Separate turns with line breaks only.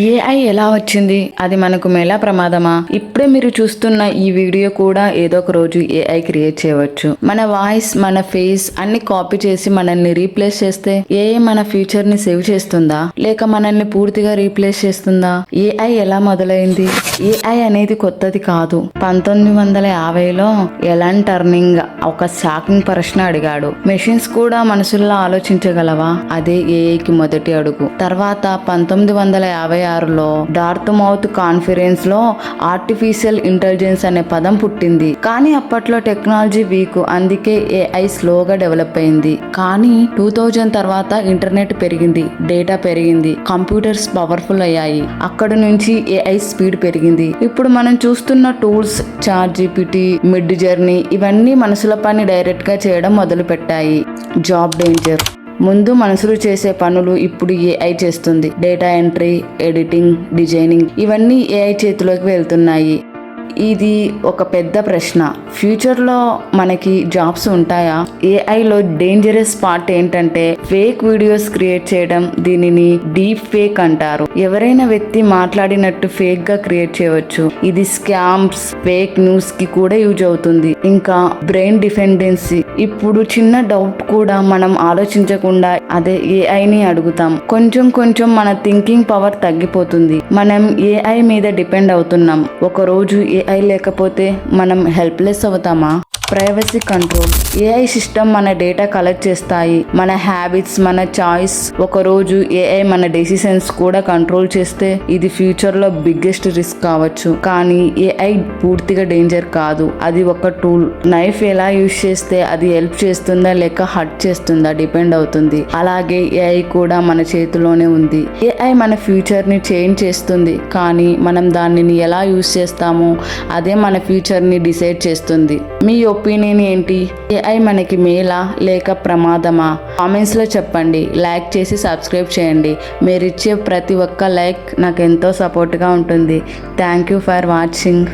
AI ఎలా వచ్చింది? అది మనకు మేలా ప్రమాదమా? ఇప్పుడే మీరు చూస్తున్న ఈ వీడియో కూడా ఏదో ఒక రోజు ఏఐ క్రియేట్ చేయవచ్చు. మన వాయిస్, మన ఫేస్ అన్ని కాపీ చేసి మనల్ని రీప్లేస్ చేస్తే ఏఐ మన ఫ్యూచర్ ని సేవ్ చేస్తుందా, లేక మనల్ని పూర్తిగా రీప్లేస్ చేస్తుందా? ఏఐ ఎలా మొదలైంది? ఏఐ అనేది కొత్తది కాదు. 1950లో ఎలాన్ టర్నింగ్ ఒక షాకింగ్ ప్రశ్న అడిగాడు. మెషిన్స్ కూడా మనుషుల్లా ఆలోచించగలవా? అదే ఏఐకి మొదటి అడుగు. తర్వాత 1956లో డార్త్మౌత్ కాన్ఫరెన్స్ లో ఆర్టిఫిషియల్ ఇంటెలిజెన్స్ అనే పదం పుట్టింది. కానీ అప్పట్లో టెక్నాలజీ వీక్, అందుకే ఏఐ స్లోగా డెవలప్ అయింది. కానీ 2000 తర్వాత ఇంటర్నెట్ పెరిగింది, డేటా పెరిగింది, కంప్యూటర్స్ పవర్ఫుల్ అయ్యాయి. అక్కడి నుంచి ఏఐ స్పీడ్ పెరిగింది. ఇప్పుడు మనం చూస్తున్న టూల్స్, చాట్‌జిపిటి, మిడ్ జర్నీ ఇవన్నీ మనుషుల పని డైరెక్ట్ గా చేయడం మొదలు పెట్టాయి. Job danger. ముందు మనుషులు చేసే పనులు ఇప్పుడు ఏఐ చేస్తుంది. డేటా ఎంట్రీ, ఎడిటింగ్, డిజైనింగ్ ఇవన్నీ ఏఐ చేతిలోకి వెళ్తున్నాయి. ఇది ఒక పెద్ద ప్రశ్న. ఫ్యూచర్లో మనకి జాబ్స్ ఉంటాయా? ఏఐలో డేంజరస్ పార్ట్ ఏంటంటే ఫేక్ వీడియోస్ క్రియేట్ చేయడం. దీనిని డీప్ ఫేక్ అంటారు. ఎవరైనా వ్యక్తి మాట్లాడినట్టు ఫేక్ గా క్రియేట్ చేయవచ్చు. ఇది స్కామ్స్, ఫేక్ న్యూస్ కి కూడా యూజ్ అవుతుంది. ఇంకా బ్రెయిన్ డిపెండెన్సీ. ఇప్పుడు చిన్న డౌట్ కూడా మనం ఆలోచించకుండా అదే ఏఐని అడుగుతాం. కొంచెం కొంచెం మన థింకింగ్ పవర్ తగ్గిపోతుంది. మనం ఏఐ మీద డిపెండ్ అవుతున్నాం. ఒకరోజు ఏఐ లేకపోతే మనం హెల్ప్లెస్ అవుతామా? Privacy control. ఏఐ సిస్టమ్ మన డేటా కలెక్ట్ చేస్తాయి, మన హ్యాబిట్స్, మన చాయిస్. ఒకరోజు ఏఐ మన డెసిషన్స్ కూడా కంట్రోల్ చేస్తే ఇది ఫ్యూచర్ లో బిగ్గెస్ట్ రిస్క్ కావచ్చు. కానీ ఏఐ పూర్తిగా డేంజర్ కాదు. అది ఒక టూల్. నైఫ్ ఎలా యూజ్ చేస్తే అది హెల్ప్ చేస్తుందా లేక హర్ట్ చేస్తుందా డిపెండ్ అవుతుంది. అలాగే ఏఐ కూడా మన చేతిలోనే ఉంది. ఏఐ మన ఫ్యూచర్ ని చేంజ్ చేస్తుంది, కానీ మనం దానిని ఎలా యూజ్ చేస్తామో అదే మన ఫ్యూచర్ ని డిసైడ్ చేస్తుంది. మీ ఒపీనియన్ ఏంటి? ఏఐ మనకి మేలా లేక ప్రమాదమా? కామెంట్స్ లో చెప్పండి. లైక్ చేసి సబ్స్క్రైబ్ చేయండి. మీరు ఇచ్చే ప్రతి ఒక్క లైక్ నాకు ఎంతో సపోర్ట్గా ఉంటుంది. Thank you for watching.